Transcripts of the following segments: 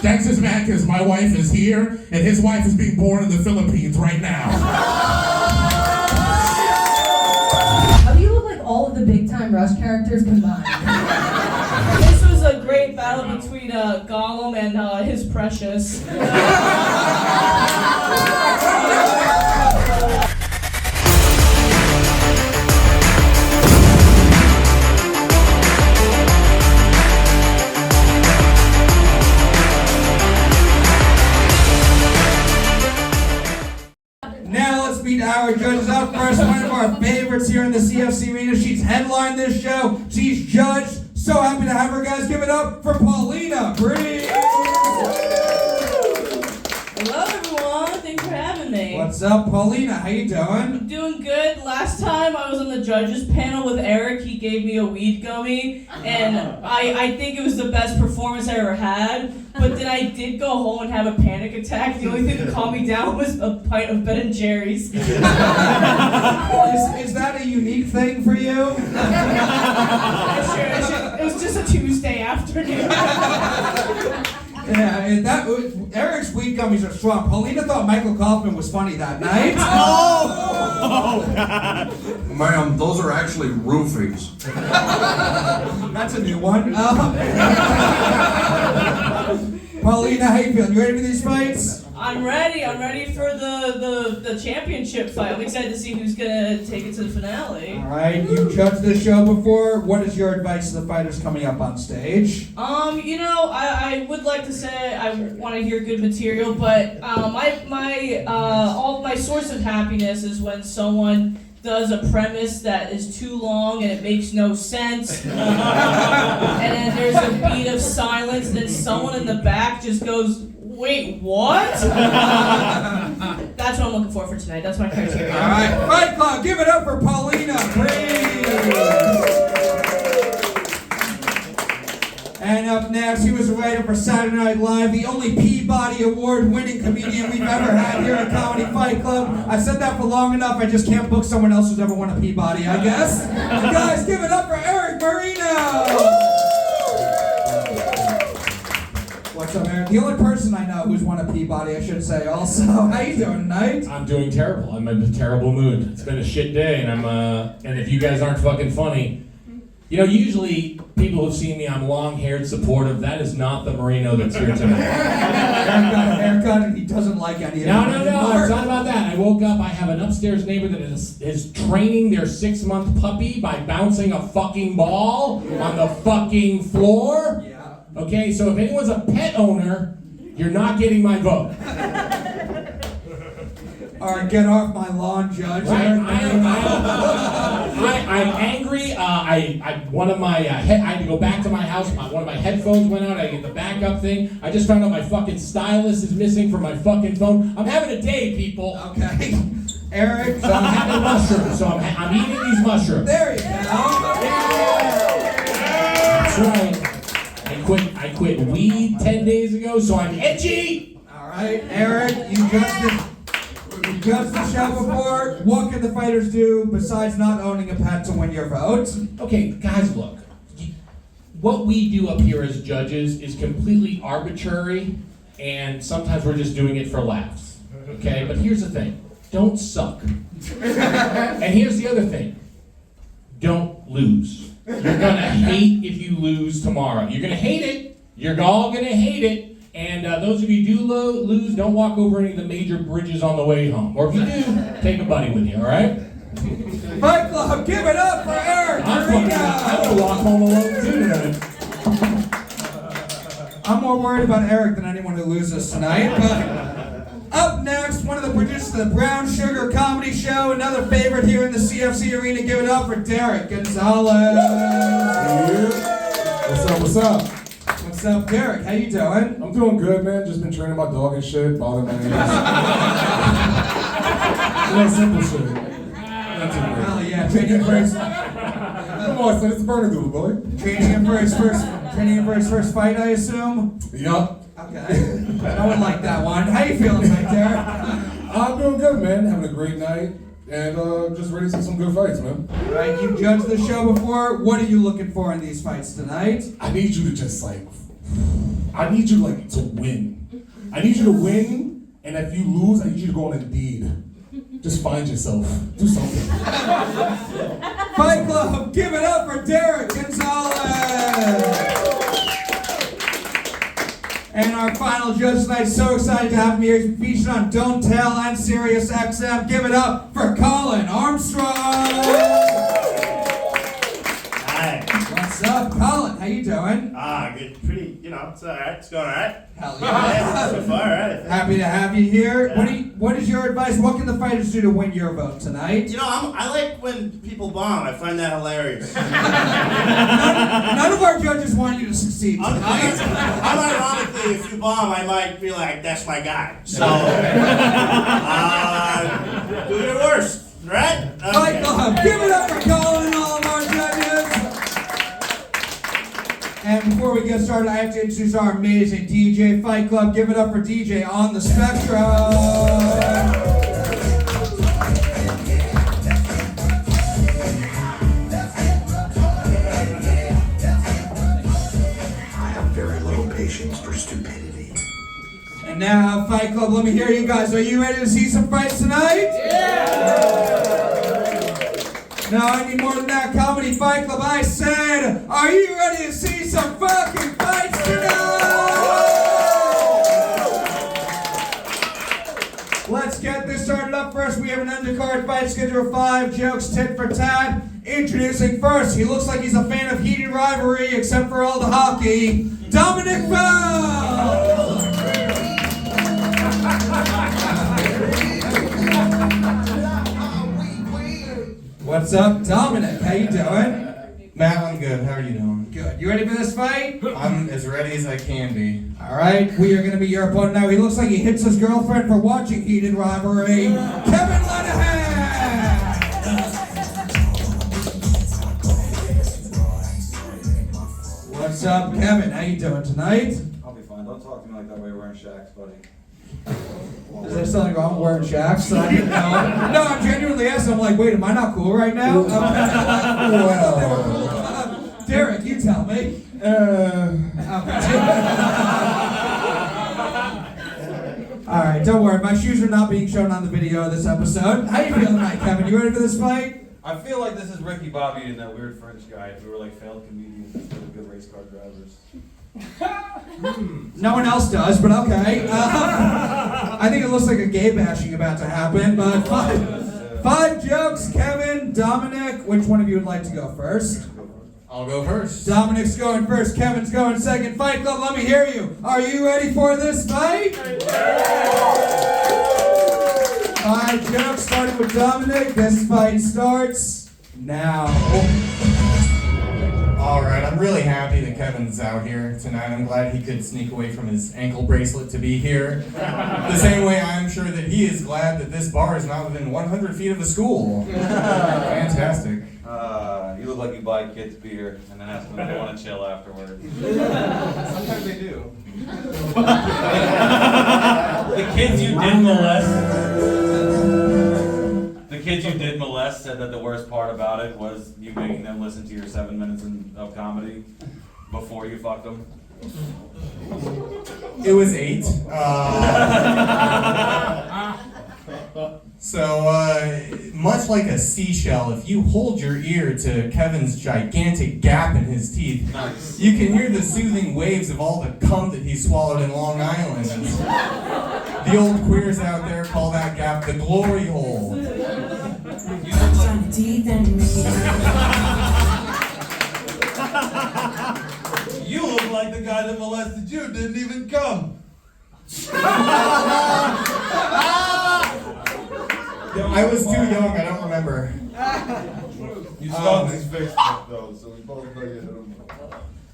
Texas man, because my wife is here, and his wife is being born in the Philippines right now. How do you look like all of the big time Rush characters combined? This was a great battle between Gollum and his precious. Now let's meet our judges. Up first, one of our favorites here in the CFC arena. She's headlined this show. She's judged. So happy to have her, guys. Give it up for Paulina. Breathe. Hello everyone, thanks for having me. What's up, Paulina? How you doing? I'm doing good. Last time I was on the judges panel with Erik, he gave me a weed gummy, and I think it was the best performance I ever had. But then I did go home and have a panic attack. The only thing that calmed me down was a pint of Ben & Jerry's. Is that a unique thing for you? It was just a Tuesday afternoon. Yeah, and Eric's weed gummies are strong. Paulina thought Michael Kaufman was funny that night. Oh God. Ma'am, those are actually roofies. That's a new one. Paulina, how you feeling? You ready for these fights? I'm ready for the championship fight. I'm excited to see who's gonna take it to the finale. All right, you've judged this show before. What is your advice to the fighters coming up on stage? I would like to say I want to hear good material, but all my source of happiness is when someone does a premise that is too long and it makes no sense, and then there's a beat of silence, and then someone in the back just goes, "Wait, what?" That's what I'm looking for tonight. That's my criteria. All right, Fight Club, give it up for Paulina, please. And up next, he was a writer for Saturday Night Live, the only Peabody Award-winning comedian we've ever had here at Comedy Fight Club. I've said that for long enough, I just can't book someone else who's ever won a Peabody, I guess. You guys, give it up for Erik Marino! What's up, Erik? The only person I know who's won a Peabody, I should say also. How you doing tonight? I'm doing terrible. I'm in a terrible mood. It's been a shit day, and and if you guys aren't fucking funny, usually people who've seen me, I'm long-haired, supportive. That is not the Marino that's here tonight. Erik got a haircut and he doesn't like any of it. No, it's not about that. I woke up, I have an upstairs neighbor that is training their 6-month puppy by bouncing a fucking ball on the fucking floor. Yeah. Okay, so if anyone's a pet owner, you're not getting my vote. All right, get off my lawn, Judge. Right, I'm angry. I had to go back to my house. One of my headphones went out. I get the backup thing. I just found out my fucking stylus is missing from my fucking phone. I'm having a day, people. Okay. Erik. So I'm having mushrooms. So I'm eating these mushrooms. There you go. That's right. I quit weed 10 days ago, so I'm edgy. All right, Erik, you judged the show before. What can the fighters do besides not owning a pet to win your vote? Okay, guys, look. What we do up here as judges is completely arbitrary, and sometimes we're just doing it for laughs. Okay, but here's the thing. Don't suck. And here's the other thing. Don't lose. You're gonna hate if you lose tomorrow. You're gonna hate it. You're all gonna hate it. And those of you who do lose, don't walk over any of the major bridges on the way home. Or if you do, take a buddy with you, all right? Fight Club, give it up for Erik I'm gonna walk home alone too tonight. I'm more worried about Erik than anyone who loses tonight. But up next, one of the producers of the Brown Sugar Comedy Show, another favorite here in the CFC arena. Give it up for Derick Gonzalez. What's up? What's up, Derick? How you doing? I'm doing good, man. Just been training my dog and shit, bothering my neighbors. Simple shit. Not too bad. Hell yeah, training for his Come on, son, it's a burner doodle, boy. training him for his first fight, I assume. Yup. Okay. No one liked that one. How you feeling tonight, Derick? I'm doing good, man. Having a great night. And just ready to see some good fights, man. All right, you've judged the show before. What are you looking for in these fights tonight? I need you to just, like, I need you like to win. I need you to win, and if you lose, I need you to go on Indeed. Just find yourself. Do something. Fight Club, give it up for Derick Gonzalez. And our final judge tonight, so excited to have him here. He's featured on Don't Tell and Sirius XM. Give it up for Colin, Armstrong. Hi. What's up, Colin? How you doing? Good. Pretty, it's alright. It's going alright. Hell yeah. So far, alright. Happy to have you here. Yeah. What is your advice? What can the fighters do to win your vote tonight? I like when people bomb. I find that hilarious. None of our judges want you to succeed tonight. Unironically, if you bomb, I might be like, that's my guy. So, do your worst, right? Fight Club, give it up for Colin and all of our judges. And before we get started, I have to introduce our amazing DJ. Fight Club, give it up for DJ on the Spectrum. I have very little patience for stupidity. And now, Fight Club, let me hear you guys. Are you ready to see some fights tonight? Yeah! No, I need more than that. Comedy Fight Club, I said, are you ready to see some fucking fights tonight? Let's get this started up first. We have an undercard fight schedule of 5 jokes, tit for tat. Introducing first, he looks like he's a fan of heated rivalry, except for all the hockey. Dominic What's up, Dominic? How you doing? Matt, I'm good. How are you doing? Good. You ready for this fight? I'm as ready as I can be. All right, we are going to be your opponent now. He looks like he hits his girlfriend for watching heated rivalry. Kevin Lenihan! What's up, Kevin? How you doing tonight? I'll be fine. Don't talk to me like that while you're wearing shacks, buddy. Is there something wrong with wearing shacks that I didn't know? No, I'm genuinely asking. I'm like, wait, am I not cool right now? Derick, you tell me. All right, don't worry. My shoes are not being shown on the video of this episode. How you feeling tonight, Kevin? You ready for this fight? I feel like this is Ricky Bobby and that weird French guy who were like failed comedians instead of good race car drivers. No one else does, but okay. I think it looks like a gay bashing about to happen, but five jokes. Kevin, Dominic, which one of you would like to go first? I'll go first. Dominic's going first, Kevin's going second. Fight Club, let me hear you. Are you ready for this fight? 5 jokes, starting with Dominic. This fight starts now. Alright, I'm really happy that Kevin's out here tonight. I'm glad he could sneak away from his ankle bracelet to be here. The same way I'm sure that he is glad that this bar is not within 100 feet of a school. Fantastic. You look like you buy kids beer and then ask them if they want to chill afterwards. Sometimes they do. The kids you did molest. The kids you did molest said that the worst part about it was you making them listen to your 7 minutes of comedy before you fucked them. It was 8. So, much like a seashell, if you hold your ear to Kevin's gigantic gap in his teeth, Nice. you can hear the soothing waves of all the cum that he swallowed in Long Island. The old queers out there call that gap the glory hole. You look like the guy that molested you didn't even come. I was too young, I don't remember. You stalked his Facebook though, so we both know you hit him.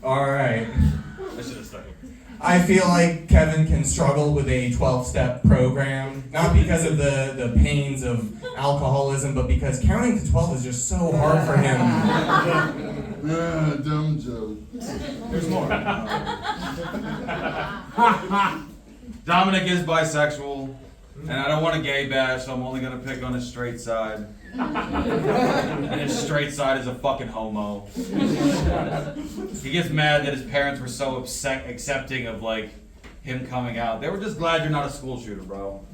Alright. I should have stuck it. I feel like Kevin can struggle with a 12-step program, not because of the pains of alcoholism, but because counting to 12 is just so hard for him. Yeah, dumb joke. There's more. Dominic is bisexual. And I don't want a gay bash, so I'm only gonna pick on his straight side. And his straight side is a fucking homo. He gets mad that his parents were so accepting of like him coming out. They were just glad you're not a school shooter, bro.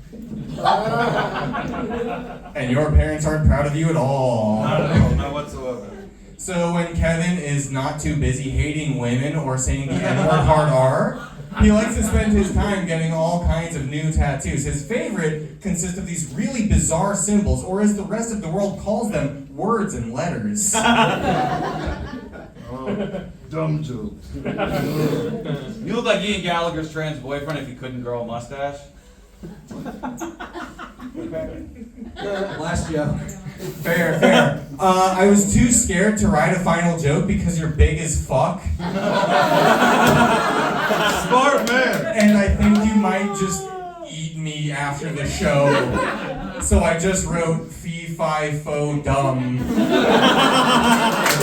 And your parents aren't proud of you at all. Not whatsoever. So when Kevin is not too busy hating women or saying the N-word hard R, he likes to spend his time getting all kinds of new tattoos. His favorite consists of these really bizarre symbols, or as the rest of the world calls them, words and letters. Dumb jokes. You look like Ian Gallagher's trans boyfriend if he couldn't grow a mustache. Last joke. Fair, fair. I was too scared to write a final joke because you're big as fuck. Smart man. And I think you might just eat me after the show. So I just wrote fee, fi, fo, dumb. And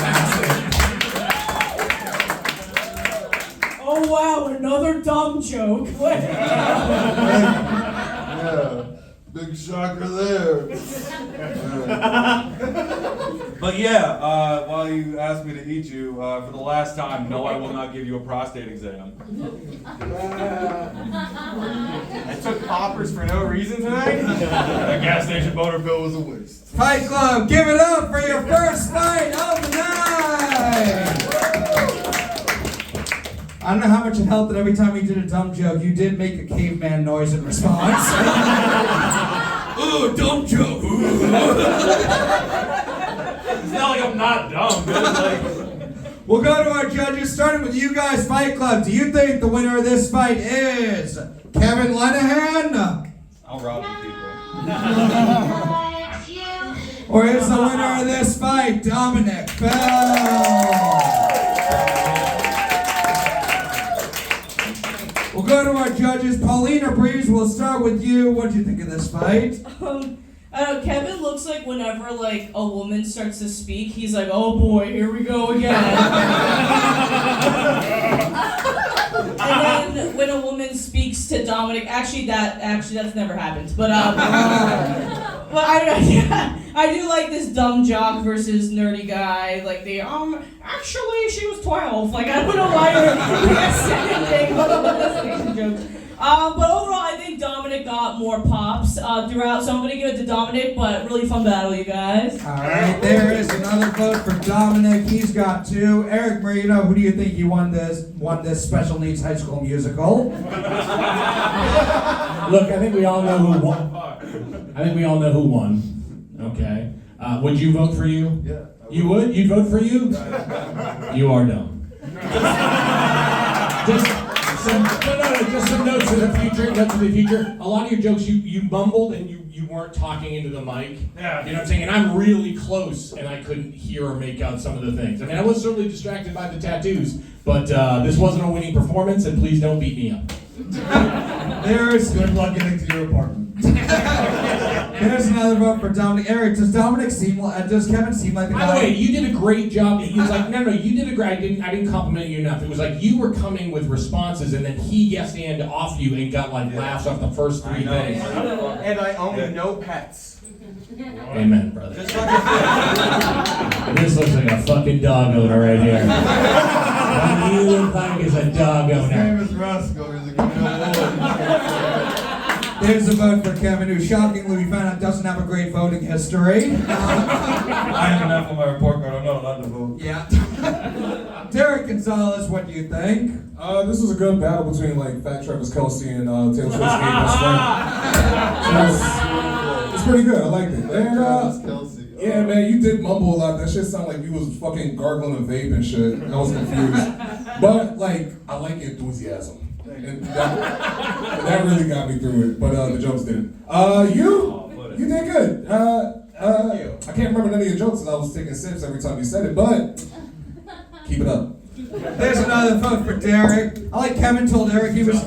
that's it. Oh wow, another dumb joke. Yeah, big shocker there. But yeah, while you asked me to eat you, for the last time, no, I will not give you a prostate exam. I took poppers for no reason tonight? That gas station motor bill was a waste. Fight Club, give it up for your first fight of the night! I don't know how much it helped that every time he did a dumb joke, you did make a caveman noise in response. Ooh, dumb joke! It's not like I'm not dumb, dude. Like... We'll go to our judges, starting with you guys, Fight Club. Do you think the winner of this fight is Kevin Lenihan? I'll rob you people. Or is the winner of this fight Dominic Bell? We'll go to our judges. Paulina, Breeze, we'll start with you. What do you think of this fight? Kevin looks like whenever like a woman starts to speak, he's like, oh boy, here we go again. And then when a woman speaks to Dominic, actually that's never happened. But but I do like this dumb jock versus nerdy guy. Like the actually she was 12. Like I don't know why you're saying jokes. But overall, I think Dominic got more pops throughout, so I'm going to give it to Dominic, but really fun battle, you guys. All right, there is another vote for Dominic. He's got 2. Erik, Marino, who do you think you won this special needs high school musical? Look, I think we all know who won. Okay. Would you vote for you? Yeah. You would? You'd vote for you? You are dumb. Just some notes to the future. A lot of your jokes, you mumbled and you weren't talking into the mic. Yeah. You know what I'm saying? And I'm really close and I couldn't hear or make out some of the things. I mean, I was certainly distracted by the tattoos, but this wasn't a winning performance, and please don't beat me up. There's Good luck getting to your apartment. There's another vote for Dominic. Erik, does Kevin seem like the By guy? the way, you did a great job. He was like, no, you did a great. I didn't compliment you enough. It was like you were coming with responses, and then he yes and off you and got like laughs off the first 3 things. And I own no pets. Amen, brother. This looks like a fucking dog owner right here. What you look like is a dog His name owner. is Roscoe. He's a good boy. There's a vote for Kevin, who shockingly we found out doesn't have a great voting history. I have enough on my report card. I'm not allowed to vote. Yeah. Derick Gonzalez, what do you think? This was a good battle between like Fat Travis Kelce and Taylor Swift's gay best friend. It's pretty good. I liked it. And Kelsey. yeah, man, you did mumble a lot. That shit sounded like you was fucking gargling and vape and shit. I was confused. But like, I like your enthusiasm. And that really got me through it. But the jokes didn't. You did good. I can't remember none of your jokes, and I was taking sips every time you said it. But keep it up. There's another vote for Derick. I like Kevin told Erik he was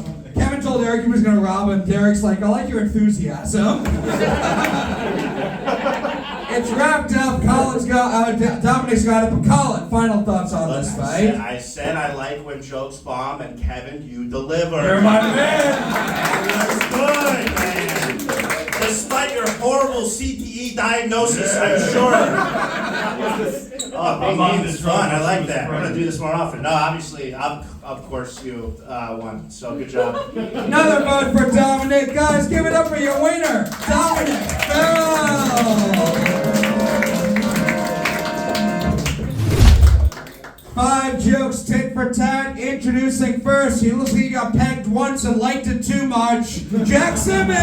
gonna rob him. Derick's like, I like your enthusiasm. It's wrapped up. Dominic's got it. But Colin, final thoughts on this fight? I said I like when jokes bomb, and Kevin, you deliver. You're my man. That's good, man. CTE diagnosis, I'm sure. Oh, big name is fun. I like that. We're gonna do this more often. No, obviously, of course you won. So good job. Another vote for Dominic. Guys, give it up for your winner, Dominic Bell. 5 jokes, tit for tat. Introducing first, he looks like he got pegged once and liked it too much. Jack Simmons.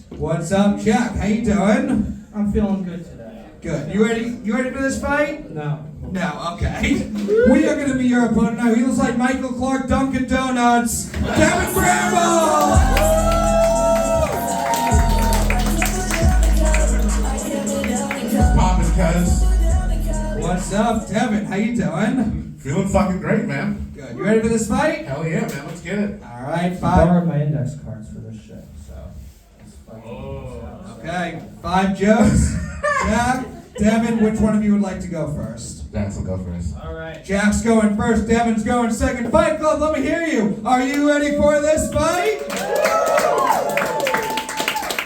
What's up, Jack? How you doing? I'm feeling good today. Good. You ready? You ready for this fight? No. No. Okay. We are gonna be your opponent now. He looks like Michael Clark, Dunkin' Donuts. Devin Bramble. Poppin', cuz. What's up, Devin? How you doing? Feeling fucking great, man. Good. You ready for this fight? Hell yeah, man. Let's get it. All right, I 5. borrowed my index cards for this shit, so. It's fucking Okay, 5 jokes. Jack, Devin, which one of you would like to go first? Jax will go first. Alright. Jack's going first, Devin's going second. Fight Club, let me hear you. Are you ready for this fight?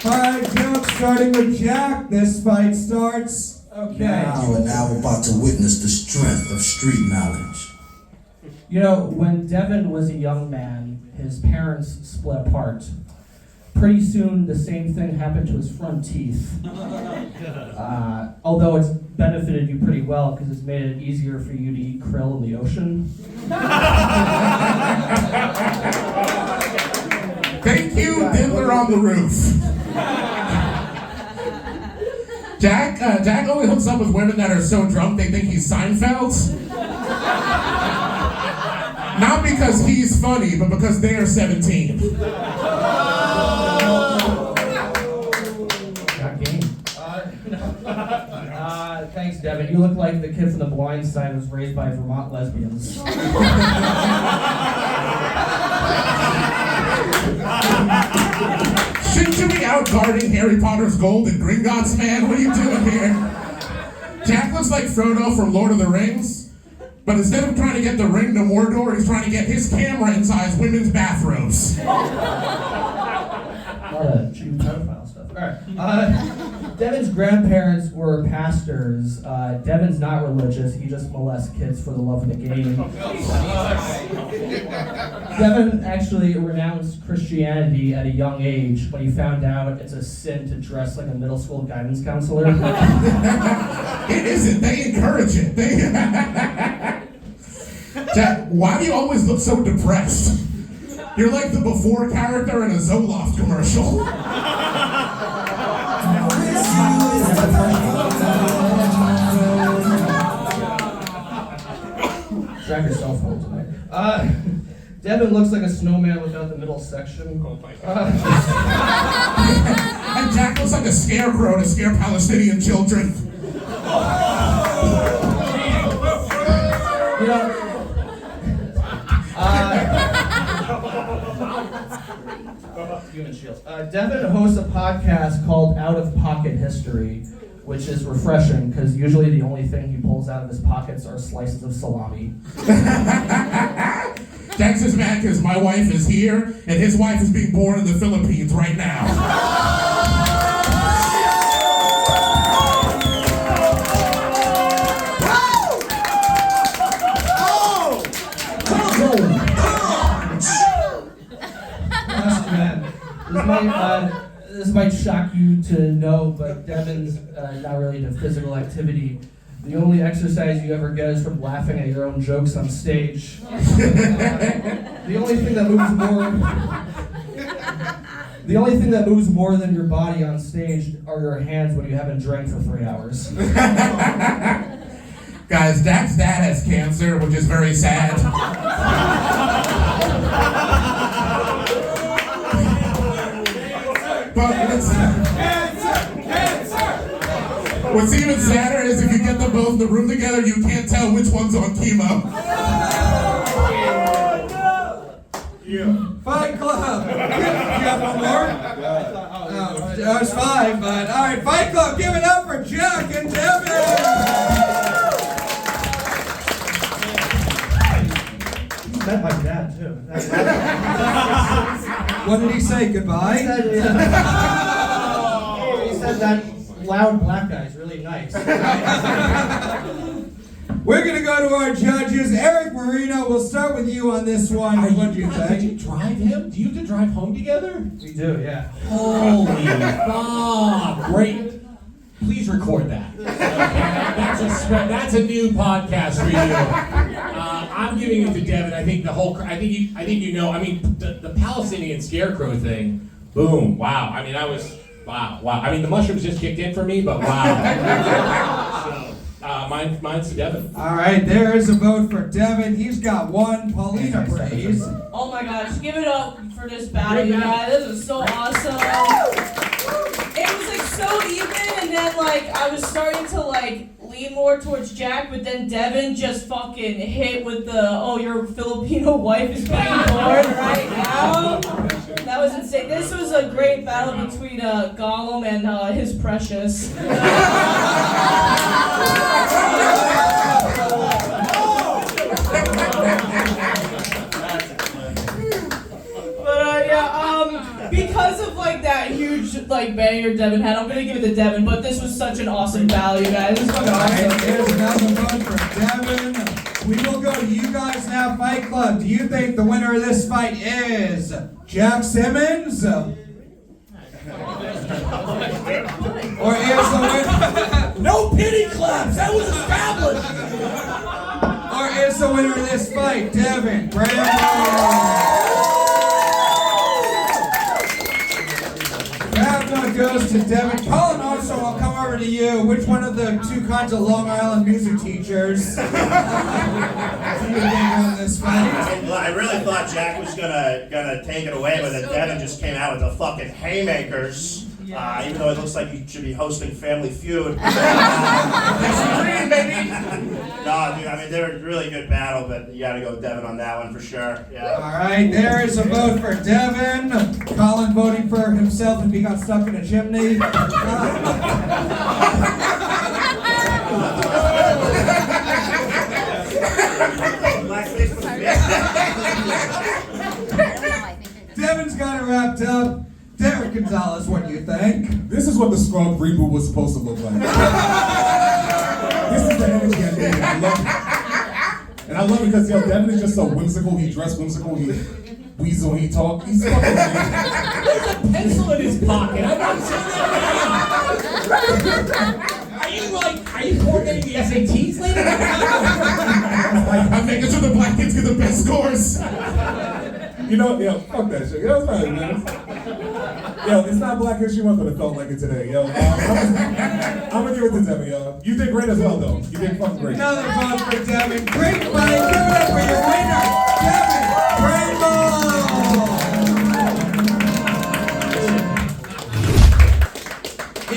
5 jokes, starting with Jack. This fight starts. Okay. You are now about to witness the strength of street knowledge. You know, when Devin was a young man, his parents split apart. Pretty soon, the same thing happened to his front teeth. Although it's benefited you pretty well because it's made it easier for you to eat krill in the ocean. Thank you, Diddler on the roof. Jack only hooks up with women that are so drunk they think he's Seinfeld. Not because he's funny, but because they are 17. Got game. Thanks, Devin. You look like the kid from The Blind Side who was raised by Vermont lesbians. Shouldn't you be out guarding Harry Potter's gold and Gringotts, man? What are you doing here? Jack looks like Frodo from Lord of the Rings, but instead of trying to get the ring to Mordor, he's trying to get his camera inside women's bathrobes. A lot of Jew pedophile stuff. Alright. Devin's grandparents were pastors. Devin's not religious. He just molests kids for the love of the game. Devin actually renounced Christianity at a young age when he found out it's a sin to dress like a middle school guidance counselor. It isn't. They encourage it. Jack, why do you always look so depressed? You're like the before character in a Zoloft commercial. Drag your cell phone tonight. Devin looks like a snowman without the middle section. And Jack looks like a scarecrow to scare Palestinian children. You know, human shields. Devin hosts a podcast called Out of Pocket History, which is refreshing because usually the only thing he pulls out of his pockets are slices of salami. Jack's is mad because my wife is here and his wife is being born in the Philippines right now. This might shock you to know, but Devin's not really into physical activity. The only exercise you ever get is from laughing at your own jokes on stage. The only thing that moves more than your body on stage are your hands when you haven't drank for 3 hours. Guys, Jack's dad has cancer, which is very sad. But what's even sadder is if you get them both in the room together, you can't tell which one's on chemo. Fight Club. You have one more? That was 5, but all right, Fight Club, give it up for Jack and Devin. Met my What did he say? Goodbye? He said that loud black guy's really nice. We're gonna go to our judges. Erik, Marino, we'll start with you on this one. What do you Did think? you drive him? Do you have to drive home together? We do, yeah. Holy fuck! Great. Please record that. Okay? That's a new podcast for you. I'm giving it to Devin. I think I think you know. I mean, the Palestinian scarecrow thing. Boom! Wow. I mean, wow. I mean, the mushrooms just kicked in for me, but wow. Mine's Devin. All right, there is a vote for Devin. He's got one. Paulina, please. Oh my gosh, give it up for this battle, you guys. This was so awesome. It was like so even, and then like I was starting to like lean more towards Jack, but then Devin just fucking hit with the your Filipino wife is getting bored right now. That was insane. This was a great battle between Gollum and his precious. Because of like that huge like banger Devin had, I'm gonna give it to Devin. But this was such an awesome battle, you guys. This was fucking awesome. Here's another vote for Devin. We will go to you guys now, Fight Club. Do you think the winner of this fight is Jack Simmons? Or is the winner? No pity claps. That was established. Or is the winner of this fight Devin Bramble? That one goes to Devin. Colin, also, I'll come over to you. Which one of the two kinds of Long Island music teachers do you think won this fight? I really thought Jack was gonna take it away, but then Devin just came out with the fucking haymakers. Even though it looks like you should be hosting Family Feud. No, dude, I mean, they were a really good battle, but you gotta go with Devin on that one for sure. Yeah. All right, there is a vote for Devin. Colin voting for himself if he got stuck in a chimney. Devin's got it wrapped up. Derick Gonzalez, what do you think? This is what the Scrub reboot was supposed to look like. This is the energy I need. I love it. And I love it because Devin is just so whimsical. He dressed whimsical. He weasel when he talk. He's fucking amazing. There's a pencil in his pocket. I've never seen that. Are you coordinating the SATs later? I'm making sure the black kids get the best scores. Fuck that shit. It's fine, man. It's not Black History Month, but it felt like it today. I'm gonna give it to Devin, yo. You did great as well, though. You did fucking great. Another vote for Devin. Great fight. Give it up for your winner, Devin Bramble.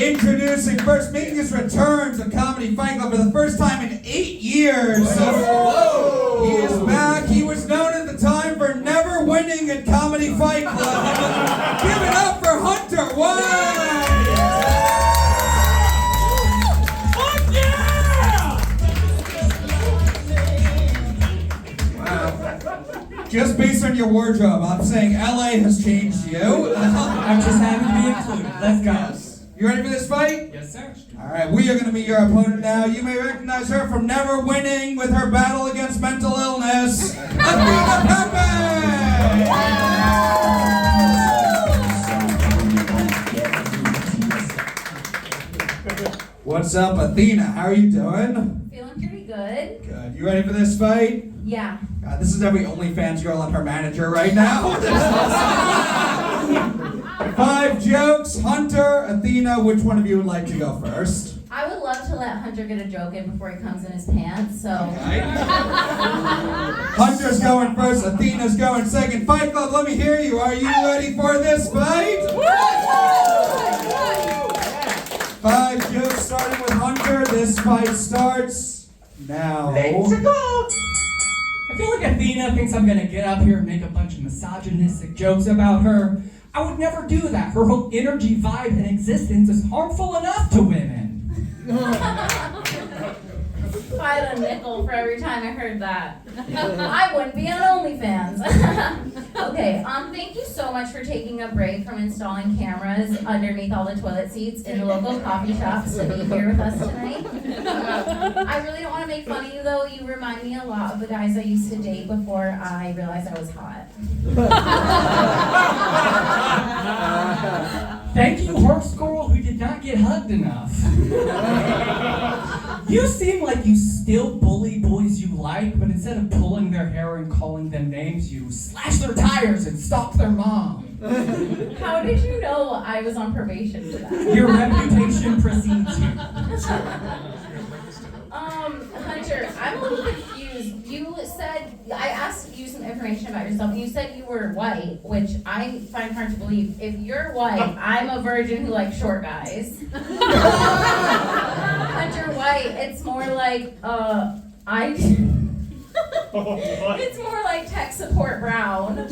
Introducing first, making his return to Comedy Fight Club for the first time in 8 years. Whoa. He is back. He was known at the time for never winning at Comedy Fight Club. Give it up for Hunter White. Fuck yeah! Wow. Just based on your wardrobe, I'm saying LA has changed you. I'm just happy to be included. Let's go. You ready for this fight? Yes, sir. All right, we are going to meet your opponent now. You may recognize her from never winning with her battle against mental illness, Athena Pepe! What's up, Athena? How are you doing? Feeling pretty good. Good. You ready for this fight? Yeah. God, this is every OnlyFans girl and her manager right now. 5 jokes. Hunter, Athena, which one of you would like to go first? I would love to let Hunter get a joke in before he comes in his pants, so. Hunter's going first, Athena's going second. Fight Club, let me hear you. Are you ready for this fight? 5 jokes starting with Hunter. This fight starts now. Let's go. I feel like Athena thinks I'm gonna get up here and make a bunch of misogynistic jokes about her. I would never do that. Her whole energy, vibe, and existence is harmful enough to women. If I had a nickel for every time I heard that, I wouldn't be on OnlyFans. Okay, thank you so much for taking a break from installing cameras underneath all the toilet seats in the local coffee shops to be here with us tonight. I really don't want to make fun of you though. You remind me a lot of the guys I used to date before I realized I was hot. Thank you, horse girl, who did not get hugged enough. You seem like you still bully boys you like, but instead of pulling their hair and calling them names, you slash their tires and stalk their mom. How did you know I was on probation for that? Your reputation precedes you. Hunter, I'm a little confused. You said, I asked you some information about yourself, and you said you were white, which I find hard to believe. If you're white, I'm a virgin who likes short guys. Hunter White, it's more like, it's more like tech support brown.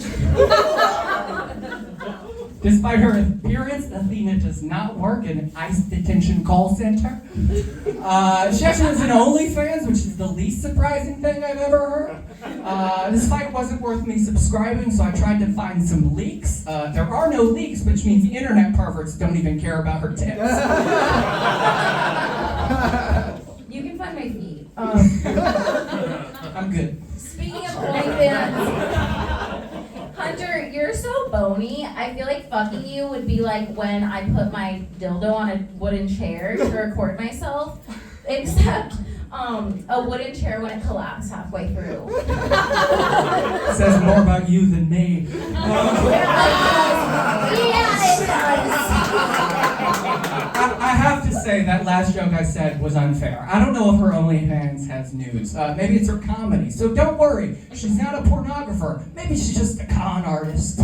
Despite her appearance, Athena does not work in an ICE detention call center. She actually has an OnlyFans, which is the least surprising thing I've ever heard. This fight wasn't worth me subscribing, so I tried to find some leaks. There are no leaks, which means the internet perverts don't even care about her tits. You can find my feet. I'm good. Speaking of OnlyFans, Hunter, you're so bony. I feel like fucking you would be like when I put my dildo on a wooden chair to record myself, except a wooden chair when it collapsed halfway through. Says more about you than me. I have to say that last joke I said was unfair. I don't know if her OnlyFans has nudes. Maybe it's her comedy. So don't worry. She's not a pornographer. Maybe she's just a con artist.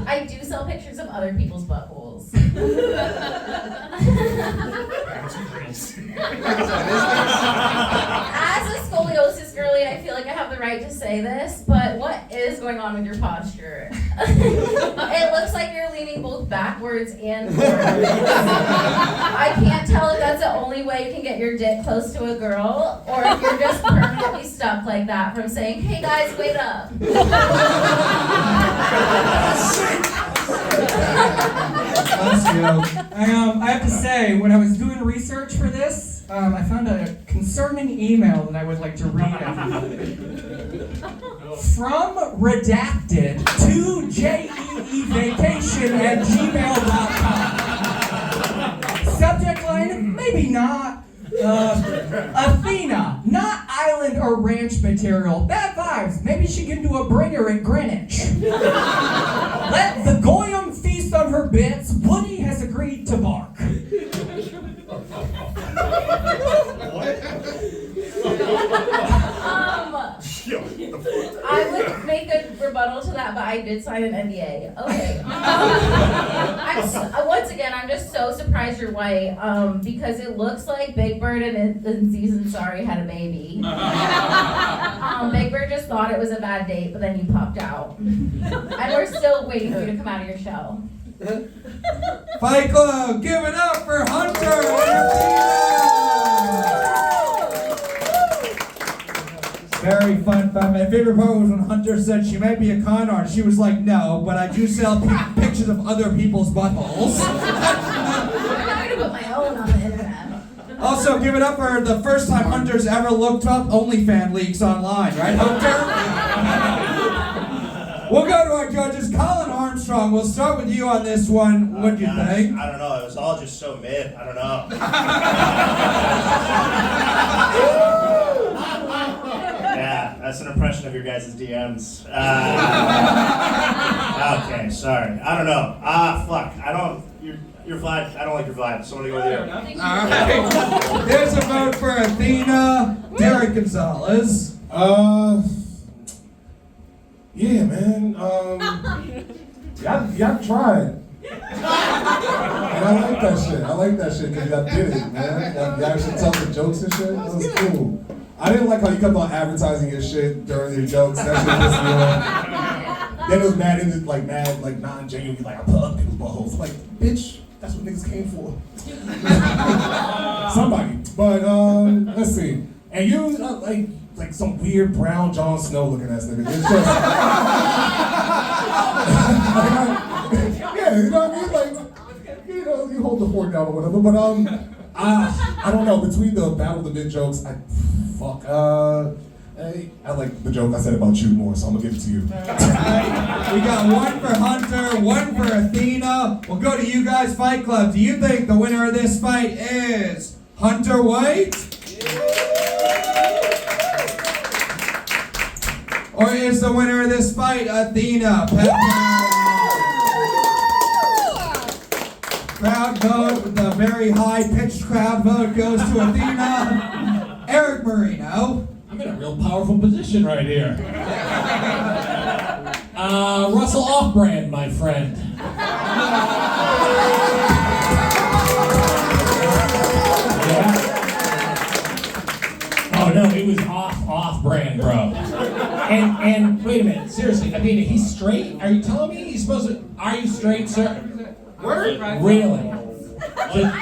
I do sell pictures of other people's buttholes. As a scoliosis girly, I feel like I have the right to say this, but what is going on with your posture? It looks like you're leaning both backwards and forwards. I can't tell if that's the only way you can get your dick close to a girl, or if you're just permanently stuck like that from saying, "Hey guys, wait up." I have to say, when I was doing research for this, I found a concerning email that I would like to read everybody. From redacted to jeevacation@gmail.com. Subject line, maybe not. Athena, not island or ranch material. Bad vibes. Maybe she can do a bringer at Greenwich. Let the Goyim feast on her bits. Woody has agreed to bark. I would make a rebuttal to that, but I did sign an NDA. Okay. Once again, I'm just so surprised you're white, because it looks like Big Bird in season Sorry had a baby. Big Bird just thought it was a bad date, but then you popped out. And we're still waiting for you to come out of your shell. Fight Club, give it up for Hunter! Very fun. My favorite part was when Hunter said she might be a con artist. She was like, no, but I do sell pictures of other people's buttholes. I'm not gonna put my own on the internet. Also, give it up for the first time Hunter's ever looked up OnlyFans leaks online, right, Hunter? We'll go to our judges. Colin Armstrong, we'll start with you on this one. What do you think? I don't know. It was all just so mid. I don't know. Yeah, that's an impression of your guys' DMs. Okay, sorry. I don't know. Fuck. I don't. Your vibe. I don't like your vibe. Somebody go with you. Alright. There's a vote for Athena. Derick Gonzalez. Yeah, man. Y'all tried. And I like that shit. I like that shit because y'all did it, man. Y'all actually tell the jokes and shit. That was cool. I didn't like how you kept on advertising your shit during your jokes. That shit pissed me off. Then it was mad, non-genuine, like I put up people's buttholes. Like, bitch, that's what niggas came for. Somebody. But let's see. And you like some weird brown Jon Snow looking ass nigga. It's just yeah, you know what I mean? Like, you know, you hold the fort down or whatever. But I don't know. Between the battle of the mid jokes, I like the joke I said about you more, so I'm gonna give it to you. We got one for Hunter, one for Athena. We'll go to you guys, Fight Club. Do you think the winner of this fight is Hunter White? Or is the winner of this fight Athena? Crowd vote, the very high-pitched crowd vote goes to Athena. Erik Marino. I'm in a real powerful position right here. Russell Off-Brand, my friend. Yeah. Oh no, it was off-brand, bro. And wait a minute, seriously, Athena, he's straight? Are you telling me he's supposed to? Are you straight, sir? Really? I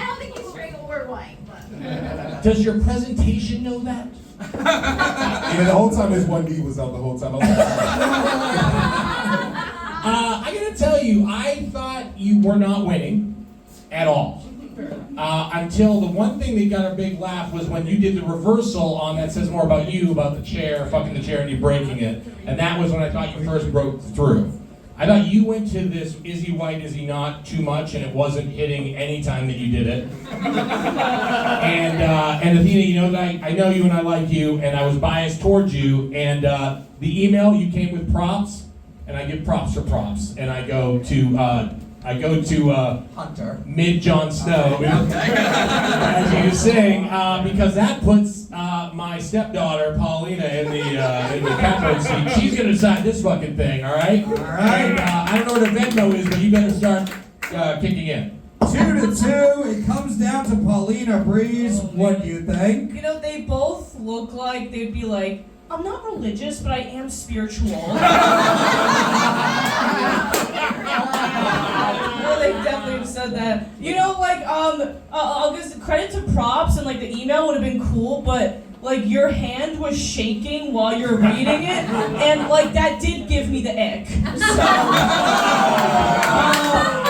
don't think he's straight or white. But... Does your presentation know that? Yeah, the whole time his 1D was out the whole time. I gotta tell you, I thought you were not winning at all. Until the one thing that got a big laugh was when you did the reversal on That Says More About You, about the chair, fucking the chair and you breaking it. And that was when I thought you first broke through. I thought you went to this, is he white, is he not, too much, and it wasn't hitting any time that you did it. And Athena, you know that I know you and I like you, and I was biased towards you, and the email, you came with props, and I give props for props, and I go to Hunter. Mid Jon Snow, as you sing, because that puts my stepdaughter Paulina in the captain seat. She's gonna decide this fucking thing, all right? All right. And, I don't know what a Venmo is, but you better start kicking in. 2-2. It comes down to Paulina Breeze. What do you think? You know, they both look like they'd be like, I'm not religious, but I am spiritual. Well, they definitely have said that. You know, like, I'll give credit to props, and like the email would have been cool, but like your hand was shaking while you're reading it, and like that did give me the ick. So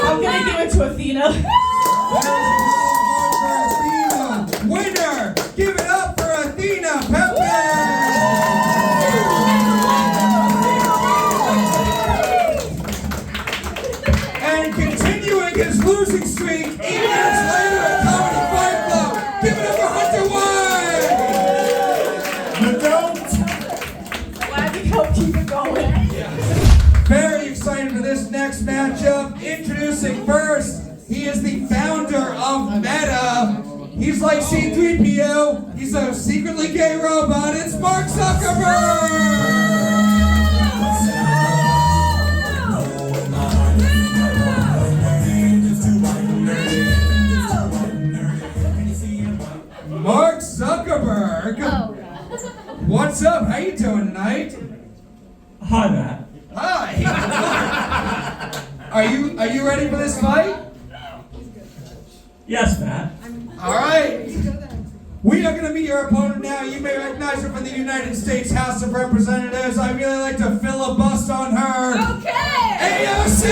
I'm gonna give it to Athena. Winner! Give it up for Athena! Pepe! And continuing his losing streak, 8 minutes later at Comedy Fight Club, give it up for Hunter White! You don't? Glad we helped keep it going. Very excited for this next matchup. Introducing first, he is the founder of Meta. He's like C-3PO. He's a secretly gay robot. It's Mark Zuckerberg! Mark Zuckerberg. Oh. What's up? How you doing tonight? Hi, Matt. Hi. Are you ready for this fight? Yes, Matt. All right. We are going to meet your opponent now. You may recognize her from the United States House of Representatives. I'd really like to filibust on her. Okay. AOC!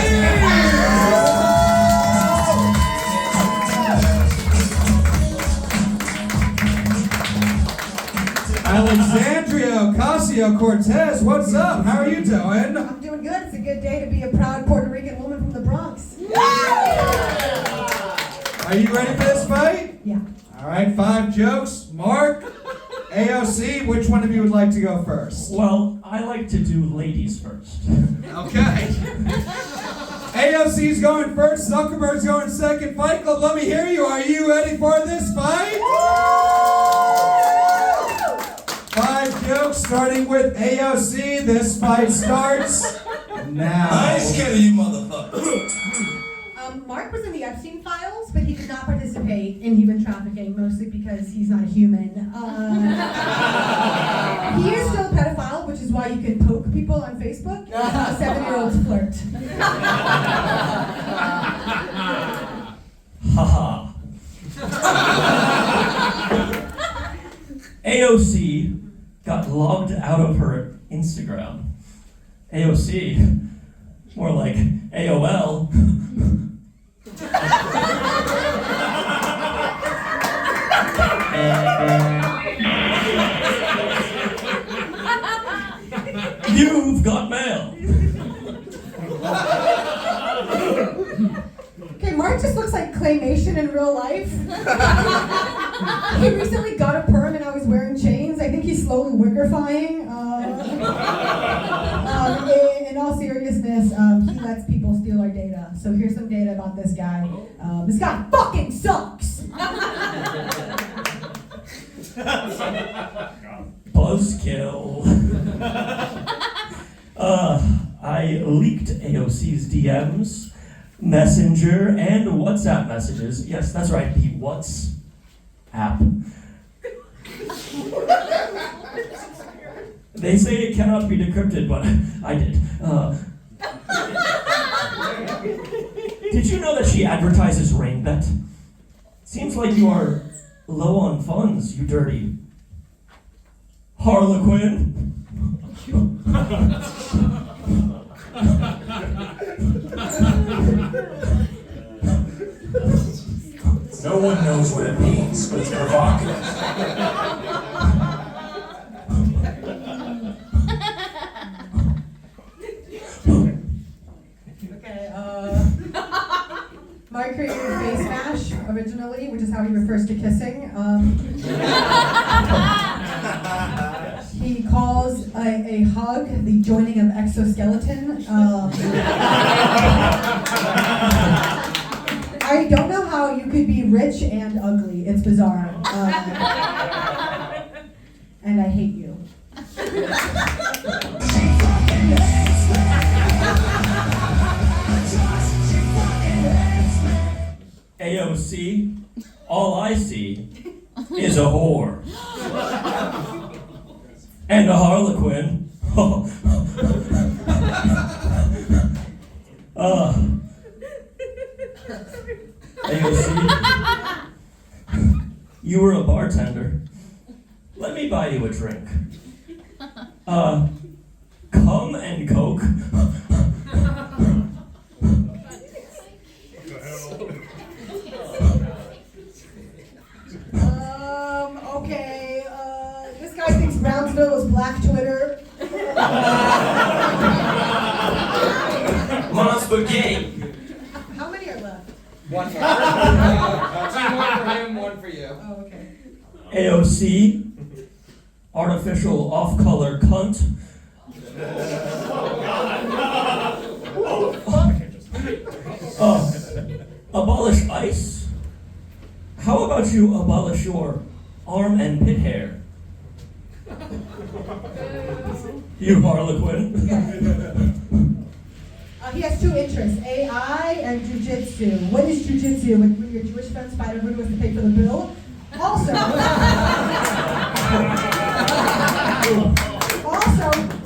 Alexandria Ocasio-Cortez, what's up? How are you doing? I'm doing good. It's a good day to be a proud Puerto Rican woman from the Bronx. Are you ready for this fight? Yeah. All right, 5 jokes. Mark, AOC, which one of you would like to go first? Well, I like to do ladies first. Okay. AOC's going first, Zuckerberg's going second. Fight Club, let me hear you. Are you ready for this fight? 5 jokes, starting with AOC. This fight starts now. I ain't scared of you, motherfucker. Mark was in the Epstein files, but he did not participate in human trafficking, mostly because he's not a human. He is still a pedophile, which is why you can poke people on Facebook. 7-year-olds flirt. Haha. AOC got logged out of her Instagram. AOC, more like AOL. You've got mail. Okay, Mark just looks like claymation in real life. He recently got a perm and I was wearing chains. I think he's slowly wickerfying. In all seriousness, he lets people steal our data. So here's some data about this guy. This guy fucking sucks. Buzzkill. I leaked AOC's DMs, Messenger, and WhatsApp messages. Yes, that's right, the WhatsApp. They say it cannot be decrypted, but I did. Did you know that she advertises RainBet? Seems like you are low on funds, you dirty Harlequin. No one knows what it means, but it's provocative. Okay, Mark created a face mash originally, which is how he refers to kissing. He calls a hug the joining of exoskeleton. I don't know how you could be rich and ugly. It's bizarre. And I hate you. AOC, all I see is a whore. And a harlequin. AOC, you were a bartender. Let me buy you a drink. Cum and Coke. Okay, this guy thinks Brownsville is Black Twitter. Mon spaghetti. How many are left? One more. 2 more for him, 1 for you. Oh, okay. AOC, artificial off-color cunt. Abolish ICE? How about you abolish your arm and pit hair? You harlequin. He has 2 interests, AI and jujitsu. What is jujitsu? When your Jewish friends fight everyone who has to pay for the bill? Also,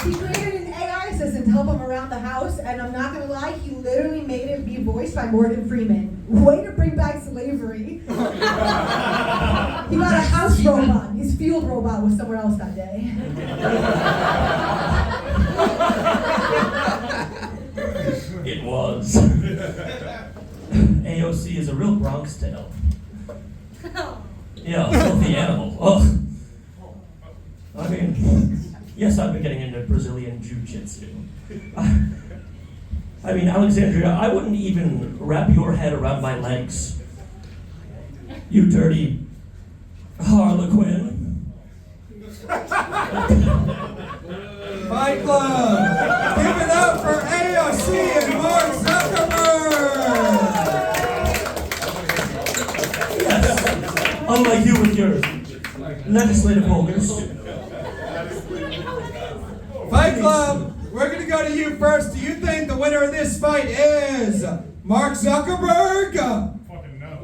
he created an AI assistant to help him around the house, and I'm not gonna lie, he literally made it be voiced by Morgan Freeman. Way to bring back slavery. He got a house robot. His field robot was somewhere else that day. It was. AOC is a real Bronx tale. Yeah, filthy animal. Ugh. I mean, yes, I've been getting into Brazilian jiu-jitsu. I mean, Alexandria, I wouldn't even wrap your head around my legs. You dirty harlequin. Fight Club! Give it up for AOC and Mark Zuckerberg! Yes, unlike you with your legislative holders. Fight Club, we're gonna go to you first. Do you think the winner of this fight is Mark Zuckerberg? Fucking no.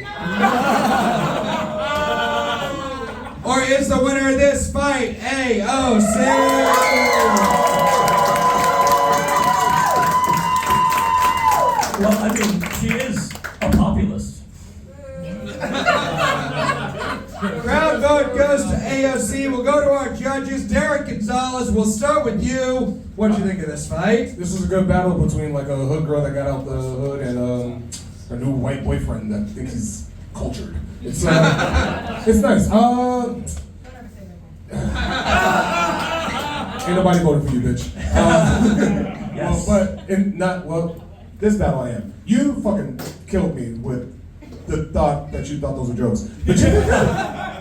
Or is the winner of this fight AOC? Well, I mean, she is a populist. Crowd vote goes to AOC. AOC. We'll go to our judges. Derick, Gonzalez, we'll start with you. What'd you think of this fight? This was a good battle between like a hood girl that got out the hood and her new white boyfriend that thinks he's cultured. It's it's nice. Ain't nobody voted for you, bitch. This battle I am. You fucking killed me with the thought that you thought those were jokes. But you did good.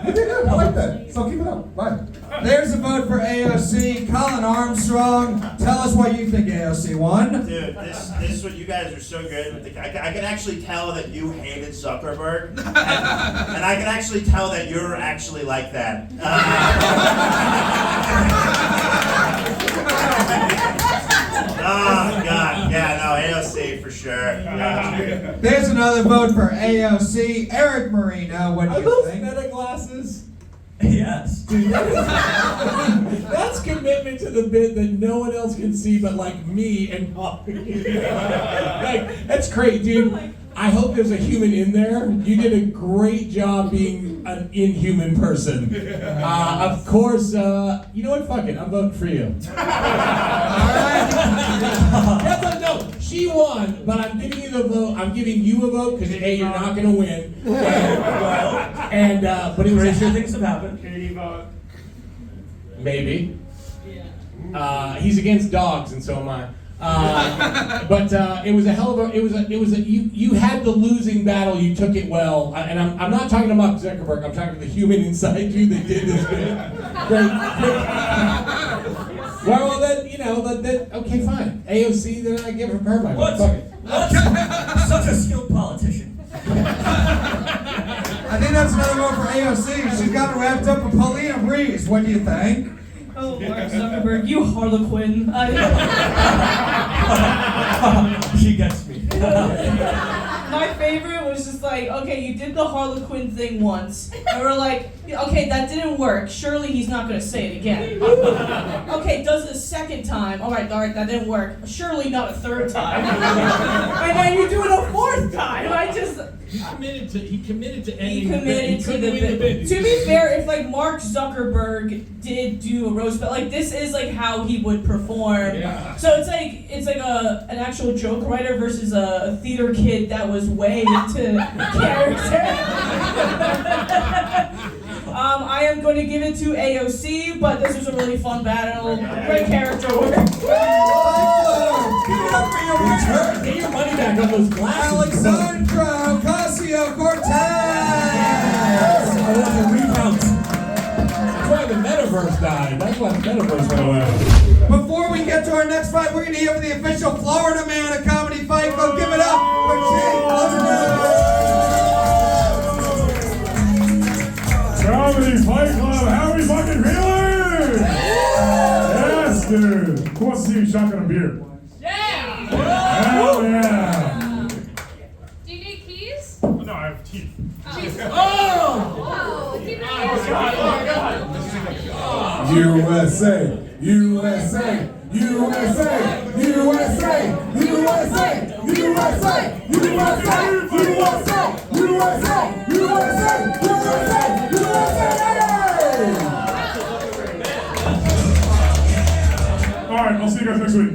You did good. I like that. So keep it up. Bye. There's a vote for AOC. Colin Armstrong, tell us why you think AOC won. Dude, this is what you guys are so good with. I can actually tell that you hated Zuckerberg, and I can actually tell that you're actually like that. Oh God, yeah, no, AOC for sure. Yeah. There's another vote for AOC. Erik Marino, what do you think? Meta glasses? Yes. Dude, that's commitment to the bit that no one else can see but like me and Mark. Like, that's great, dude. I hope there's a human in there. You did a great job being an inhuman person. Of course, you know what? Fuck it. I'm voting for you. No, she won, but I'm giving you the vote. I'm giving you a vote because A, you're not going to win. But it was Pretty sure things have happened. maybe. He's against dogs, and so am I. But it was a hell of a. You had the losing battle. You took it well, and I'm not talking to Mark Zuckerberg. I'm talking to the human inside you that did this bit. Great. Well, then okay, fine. AOC, then I give her my vote. What? Fuck it. Such a skilled politician. I think that's another vote for AOC. She's got it wrapped up with Paulina Breeze. What do you think? Oh, Mark Zuckerberg, you harlequin. She gets me. My favorite was just like, okay, you did the harlequin thing once, and we're like, okay, that didn't work. Surely he's not gonna say it again. Okay, does it a second time. All right, that didn't work. Surely not a third time. And then you do it a fourth time. He committed to ending He committed to the bit. To be fair, if like Mark Zuckerberg did do a roast, but like this is like how he would perform. Yeah. So it's like an actual joke writer versus a theater kid that was way into character. I am going to give it to AOC, but this was a really fun battle. Great character work. Give it up for your winner. Get your money back on those glasses. Alexandra Ocasio-Cortez. I want the rebound. That's why the metaverse died. That's why the metaverse went away. Before we get to our next fight, we're going to hear from the official Florida man of Comedy Fight Club. Give it up for Jake. Comedy Fight Club, how we fucking feeling? Yes, dude. Who wants to see me shotgun a beer? Yeah! Hell yeah! Do you need keys? No, I have teeth. Oh! Keep it USA, USA, USA, USA, USA, USA, USA, USA, USA, Alright, I'll see you guys next week.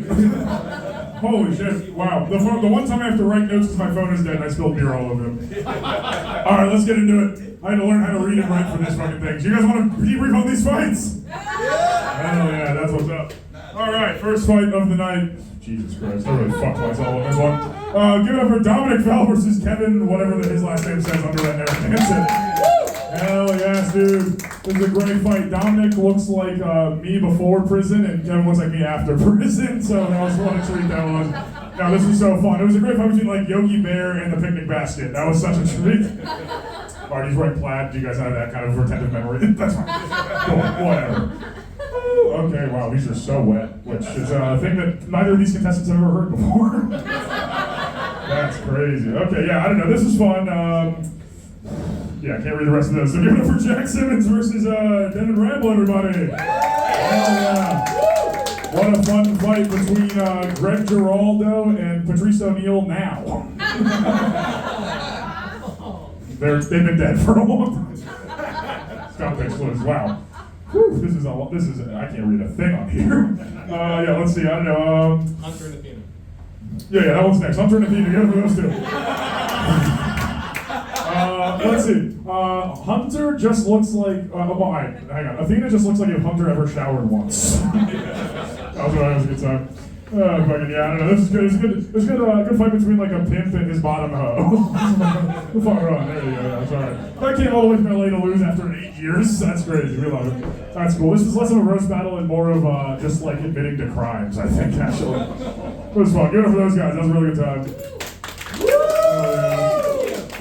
Holy shit, wow. The one time I have to write notes because my phone is dead and I spilled beer all over them. Alright, let's get into it. I had to learn how to read and write for this fucking thing. Do you guys want to debrief on these fights? Hell yeah, that's what's up. Alright, first fight of the night. Jesus Christ, I really fucked myself on this one. Give it up for Dominic versus Kevin, whatever his last name says under that narrative. Hell yes, dude. This is a great fight. Dominic looks like me before prison, and Kevin looks like me after prison, so that was what a treat that was. No, this was so fun. It was a great fight between like Yogi Bear and the picnic basket. That was such a treat. Alright, he's wearing plaid. Do you guys have that kind of retentive memory? That's fine. Cool, whatever. Okay, wow, these are so wet, which is a thing that neither of these contestants have ever heard before. That's crazy. Okay, yeah, I don't know. This is fun. Yeah, I can't read the rest of this. So give it up for Jack Simmons versus Devin Bramble, everybody. Hell yeah. What a fun fight between Greg Giraldo and Patrice O'Neal now. They've been dead for a long time. Scott Pitchford, wow. Whew, this is, I can't read a thing on here. Yeah, let's see, I don't know. Hunter and Athena. Yeah, that one's next. Hunter and Athena, get for those two. Let's see. Hunter just looks like, hang on. Athena just looks like if Hunter ever showered once. That was what I was a good time. Fucking, yeah, I don't know. This is good. It's good. It's good. Good fight between like a pimp and his bottom hoe. Far on. There you go. Yeah, that's all right. That came all the way from LA to lose after 8 years. That's crazy. We love it. That's cool. This is less of a roast battle and more of just like admitting to crimes. I think actually. It was fun. Give it up for those guys. That was a really good time.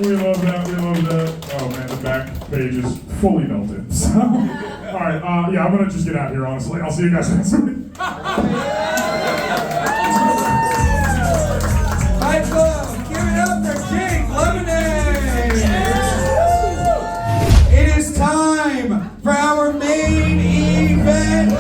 We love that. We love that. Oh man, the back page is fully melted. So, all right. Yeah, I'm gonna just get out of here. Honestly, I'll see you guys next week. Fight Club, give it up for King Lemonade! It is time for our main event of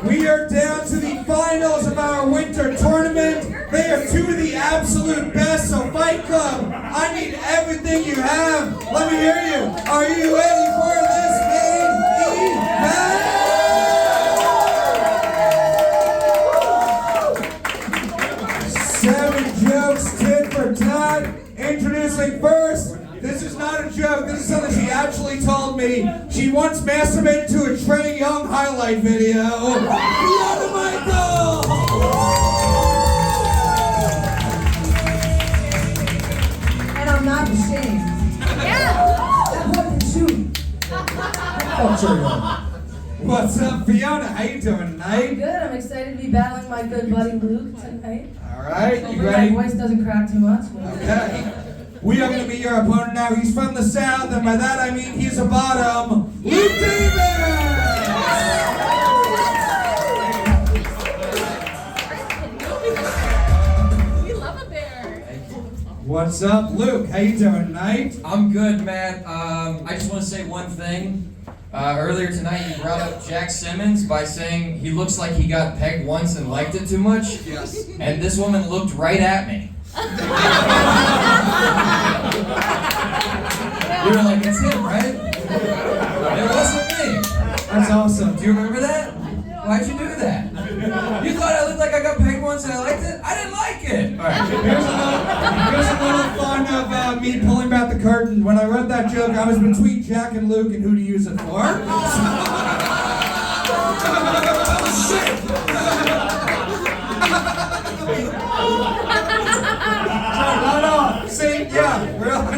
the We are down to the finals of our winter tournament. They are two of the absolute best, so Fight Club, I need everything you have. Let me hear you. Are you ready for this main event? 7 jokes, tit for tat. Introducing first, this is not a joke, this is something she actually told me. She once masturbated to a Trey Young highlight video. Fiona Michael! And I'm not ashamed. That wasn't shoot. Oh, Trey Young. What's up, Fiona? How you doing tonight? I'm good. I'm excited to be battling my good buddy Luke tonight. All right, you Hopefully ready? my voice doesn't crack too much. Okay. We are going to be your opponent now. He's from the South, and by that I mean he's a bottom. Luke Davis! We love a bear. What's up, Luke? How you doing tonight? I'm good, Matt. I just want to say one thing. Earlier tonight, you brought up Jack Simmons by saying he looks like he got pegged once and liked it too much. Yes. And this woman looked right at me. You were like, it's him, right? It wasn't me. That's awesome. Do you remember that? Why'd you do that? You thought I looked like I got pegged once and I liked it? I didn't like it. All right. Here's a little fun of me pulling back the curtain. When I wrote that joke, I was between Jack and Luke and who to use it for. See, yeah, we're on.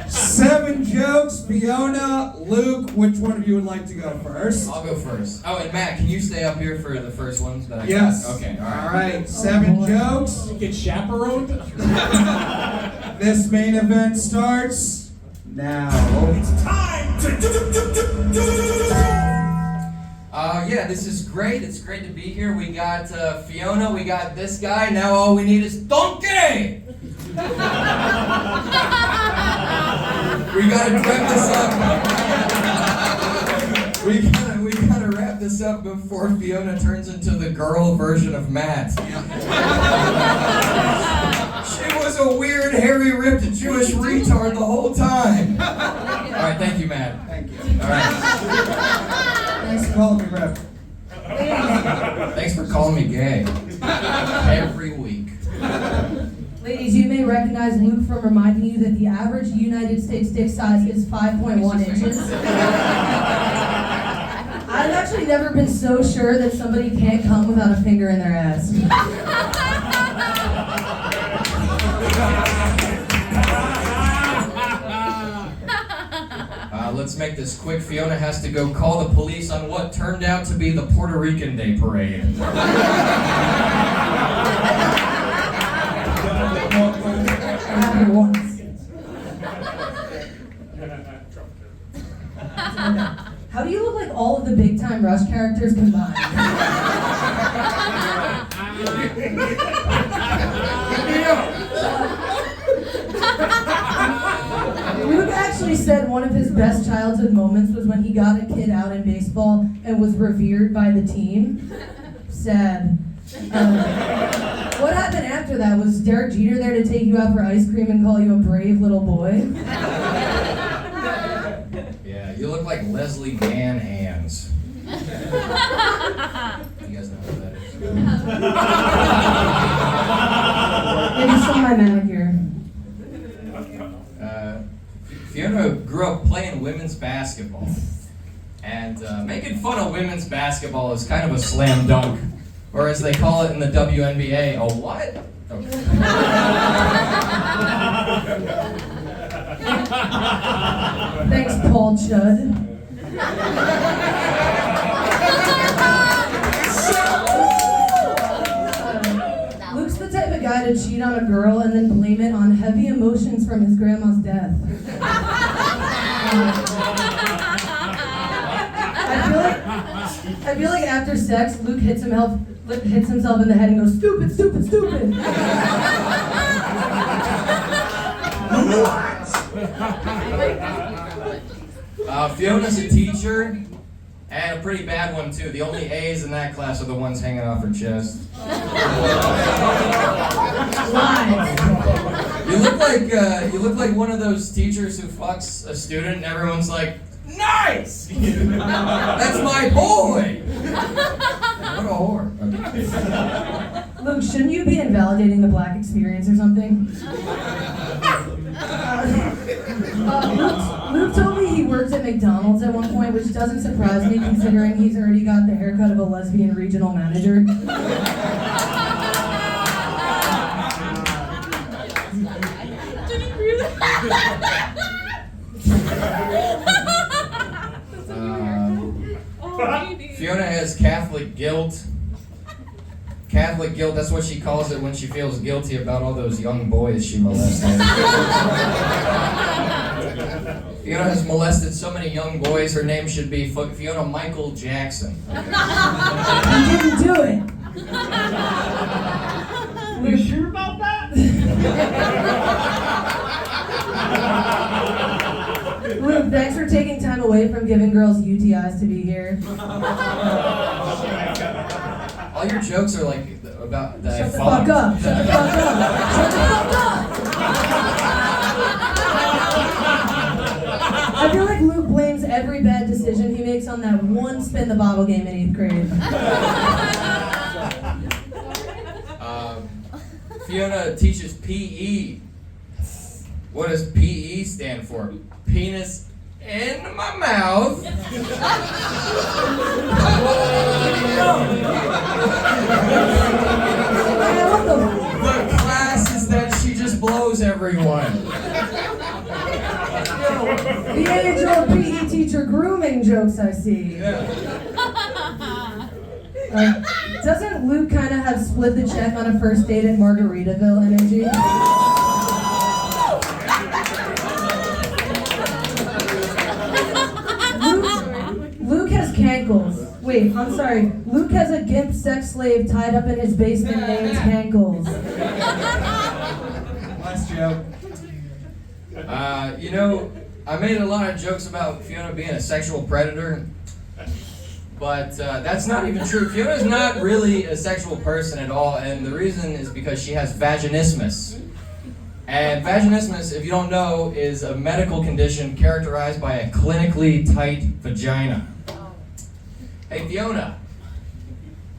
7 jokes. Fiona, Luke, which one of you would like to go first? I'll go first. Oh, and Matt, can you stay up here for the first ones? That I Yes. Okay, all right. All right, 7 jokes. Get chaperoned? This main event starts now. It's time to yeah, this is great. It's great to be here. We got Fiona, we got this guy. Now all we need is Donkey! We gotta wrap this up. We gotta wrap this up before Fiona turns into the girl version of Matt. She was a weird, hairy, ripped Jewish retard the whole time. Alright, thank you, Matt. Thank you. Alright. Thanks for calling me rep. Thanks for calling me gay. Every week. Ladies, you may recognize Luke from reminding you that the average United States dick size is 5.1 inches. I've actually never been so sure that somebody can't come without a finger in their ass. Let's make this quick. Fiona has to go call the police on what turned out to be the Puerto Rican Day Parade. How do you look like all of the big time Rush characters combined? Luke actually said one of his best childhood moments was when he got a kid out in baseball and was revered by the team. Sad. What happened after that? Was Derek Jeter there to take you out for ice cream and call you a brave little boy? Yeah, you look like Leslie Mann hands. You guys know who that is? Maybe some of my manicure. Fiona grew up playing women's basketball. And making fun of women's basketball is kind of a slam dunk. Or as they call it in the WNBA, a what? Okay. Thanks, Paul Judd. Luke's the type of guy to cheat on a girl and then blame it on heavy emotions from his grandma's death. I feel like after sex, Luke hits himself in the head and goes, stupid, stupid, stupid. Fiona's a teacher, and a pretty bad one too. The only A's in that class are the ones hanging off her chest. You look like one of those teachers who fucks a student, and everyone's like, nice! That's my boy! What a whore. Okay. Luke, shouldn't you be invalidating the black experience or something? Luke told me he worked at McDonald's at one point, which doesn't surprise me considering he's already got the haircut of a lesbian regional manager. Fiona has Catholic guilt. Catholic guilt, that's what she calls it when she feels guilty about all those young boys she molested. Fiona has molested so many young boys, her name should be Fiona Michael Jackson. You didn't do it. You sure about that? Luke, thanks for taking time away from giving girls UTIs to be here. All your jokes are like about that. Shut the fuck up! Shut the fuck up! Shut the fuck up! I feel like Luke blames every bad decision he makes on that one spin the bottle game in 8th grade. Fiona teaches PE. What does PE stand for? Penis in my mouth. The class is that she just blows everyone. The age-old PE teacher grooming jokes, I see. Doesn't Luke kind of have split the check on a first date at Margaritaville energy? Luke has cankles. Wait, I'm sorry. Luke has a gimp sex slave tied up in his basement named Cankles. Nice joke. You know, I made a lot of jokes about Fiona being a sexual predator, but that's not even true. Fiona's not really a sexual person at all, and the reason is because she has vaginismus. And vaginismus, if you don't know, is a medical condition characterized by a clinically tight vagina. Hey, Fiona.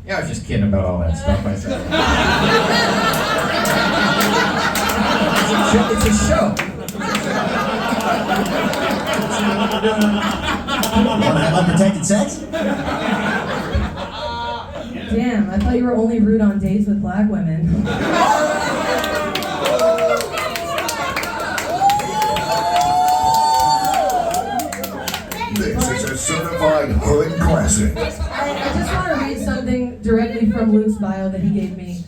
Yeah, I was just kidding about all that stuff I said. It's a show. Want to have unprotected sex? Damn, I thought you were only rude on dates with black women. This is a certified hood classic. I just want to read something directly from Luke's bio that he gave me.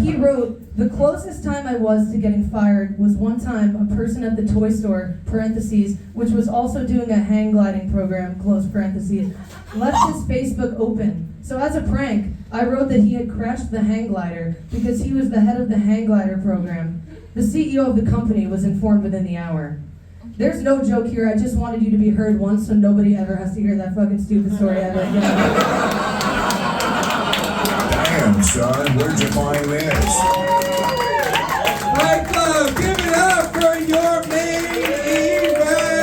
He wrote, the closest time I was to getting fired was one time a person at the toy store, parentheses, which was also doing a hang gliding program, close parentheses, left his Facebook open. So as a prank, I wrote that he had crashed the hang glider because he was the head of the hang glider program. The CEO of the company was informed within the hour. There's no joke here, I just wanted you to be heard once so nobody ever has to hear that fucking stupid story ever again. Damn, son. Where'd you find this? Fight Club, give it up for your main event!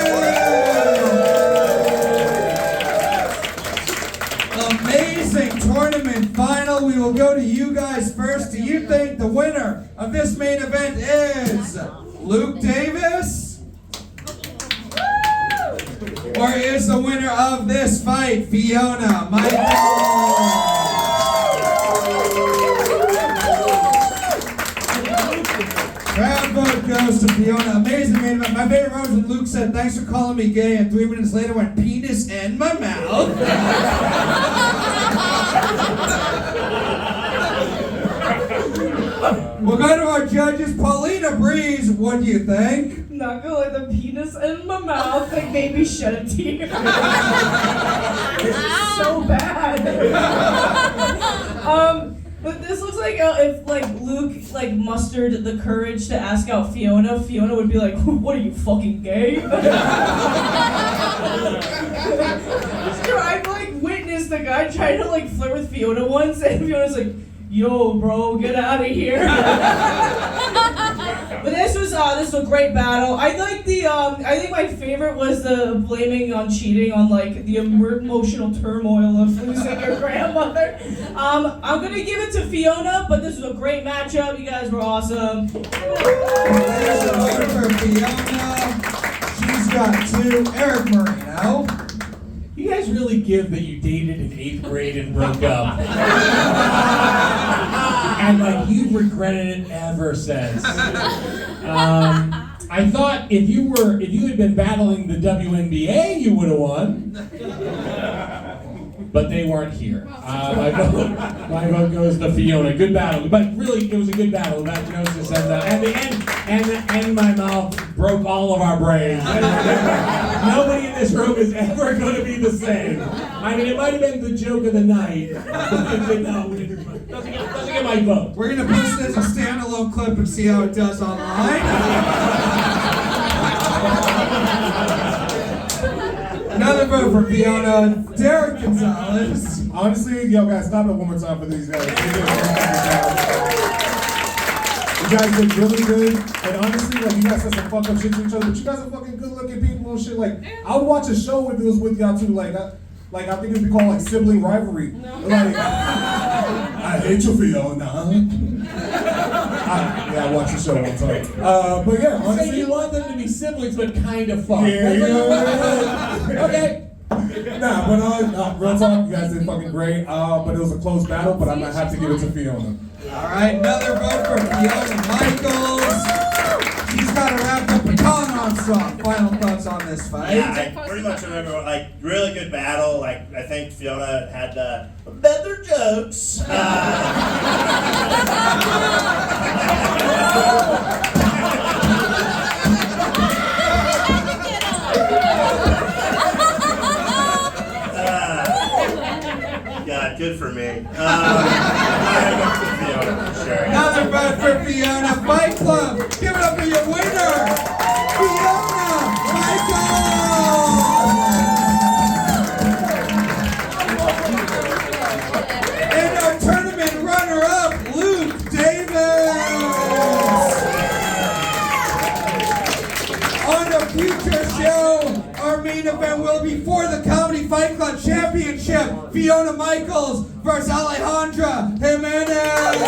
Amazing tournament final. We will go to you guys first. Do you think the winner of this main event is Luke Davis? Or is the winner of this fight Fiona Michael? That vote goes to Fiona. Amazing main event. My favorite part was when Luke said, "Thanks for calling me gay," and 3 minutes later went, "Penis in my mouth." We'll go to our judges. Paulina Breeze, what do you think? Not gonna let the penis in my mouth like baby shed a tear. It's so bad. But this looks like if Luke mustered the courage to ask out Fiona, Fiona would be like, "What are you, fucking gay?" I've witnessed the guy trying to flirt with Fiona once, and Fiona's like, "Yo, bro, get out of here." But this was a great battle. I think my favorite was the blaming on cheating on the emotional turmoil of losing your grandmother. I'm gonna give it to Fiona, but this was a great matchup. You guys were awesome. There's a vote for Fiona. She's got 2. Erik Marino. You guys really give that you dated in 8th grade and broke up. And you've regretted it ever since. I thought if you had been battling the WNBA, you would have won. But they weren't here. My vote goes to Fiona. Good battle, but really it was a good battle. Vaginosis and my mouth broke all of our brains. Nobody in this room is ever going to be the same. I mean, it might have been the joke of the night. Doesn't get my vote. We're gonna post it as a standalone clip and see how it does online. Another vote for Fiona. Derick Gonzalez. Honestly, yo guys, stop it one more time for these guys. You guys did really good, and honestly, you guys said some fuck up shit to each other, but you guys are fucking good looking people and shit. I would watch a show if it was with y'all too, I think it'd be called sibling rivalry. I hate you, Fiona. I watched the show one time. But yeah, honestly, so you want them to be siblings, but kind of fuck. Yeah. Okay. Nah, but real talk, you guys did fucking great. But it was a close battle, but I'm gonna have to give it to Fiona. All right, another vote for Fiona Michaels. She's got her wrapped up. And Colin Armstrong, final thoughts on this fight? Yeah, I pretty much remember, really good battle. I think Fiona had better jokes. God, good for me. Sure. Another vote for Fiona. Fight Club, give it up for your winner, Fiona Michaels. And our tournament runner-up, Luke Davis. On a future show, our main event will be for the Comedy Fight Club Championship. Fiona Michaels versus Alejandra Jimenez.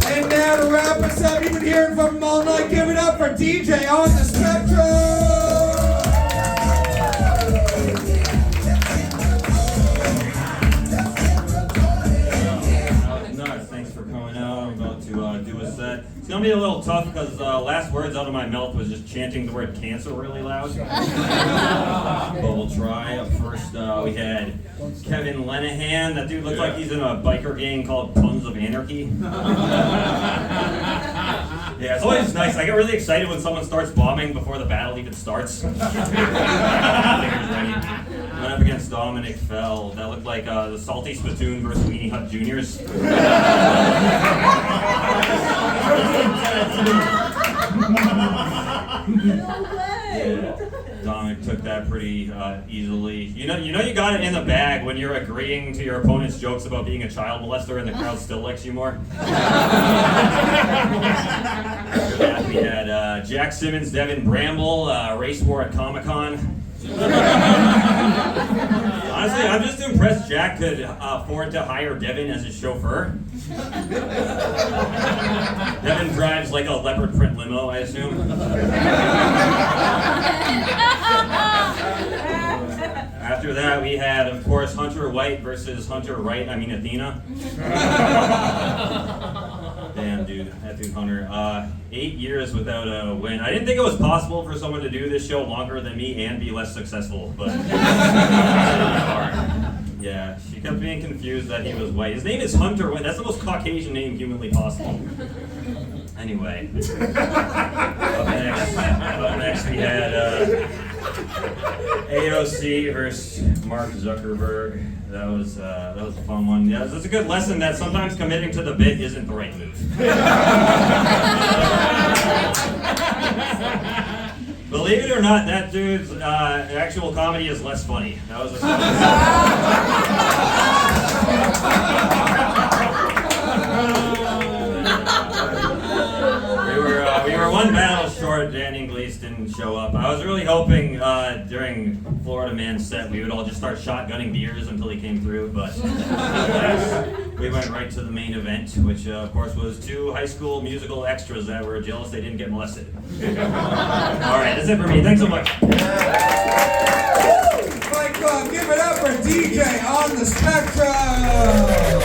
And now to wrap us up, you've been hearing from him all night. Give it up for DJ on the Spectrum. Thanks for coming out. I'm about to do a set. It's gonna be a little tough because last words out of my mouth was just chanting the word cancer really loud. But we'll try. Up first, we had Kevin Lenihan. That dude looks like he's in a biker gang called Tons of Anarchy. Yeah, it's always nice. I get really excited when someone starts bombing before the battle even starts. Went up against Dominic Fell. That looked like the Salty Spittoon versus Weenie Hut Juniors. No way! Dominic took that pretty easily. You know, you got it in the bag when you're agreeing to your opponent's jokes about being a child molester, and the crowd still likes you more. After that, we had Jack Simmons, Devin, Bramble, race war at Comic-Con. Honestly, I'm just impressed Jack could afford to hire Devin as his chauffeur. Devin drives like a leopard print limo, I assume. After that, we had, of course, Hunter White versus Hunter Wright, I mean Athena. Damn, dude, that dude Hunter. 8 years without a win. I didn't think it was possible for someone to do this show longer than me and be less successful, but yeah, she kept being confused that he was white. His name is Hunter White. That's the most Caucasian name humanly possible. Anyway, up next we had AOC versus Mark Zuckerberg. That was a fun one. Yeah, that's a good lesson that sometimes committing to the bit isn't the right move. Believe it or not, that dude's actual comedy is less funny. That was we were one battle short. Dan Inglis didn't show up. I was really hoping during Florida Man's set we would all just start shotgunning beers until he came through, but we went right to the main event, which of course was 2 high school musical extras that were jealous they didn't get molested. Alright, that's it for me. Thanks so much. Fight Club, give it up for DJ on the Spectrum!